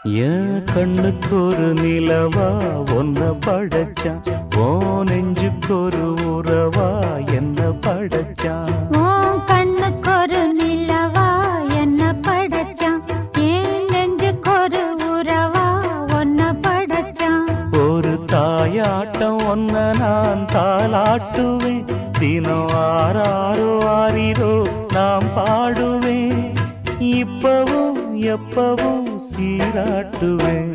என் கண்ணுக்கு ஒரு நிலவா ஒன்ன படைச்சான், ஓ நெஞ்சுக்கு ஒரு உறவா என்ன படைச்சான். உன் கண்ணுக்கு ஒரு நிலவா என்ன படைச்சான், என் நெஞ்சுக்கு ஒரு உறவா ஒன்ன படைச்சான். ஒரு தாயாட்டம் ஒன்ன நான் தாலாட்டுவேன், தினம் ஆறாரோ ஆறிரோ நாம் பாடுவேன், இப்பவும் எப்பவும் சீராட்டுவேன்.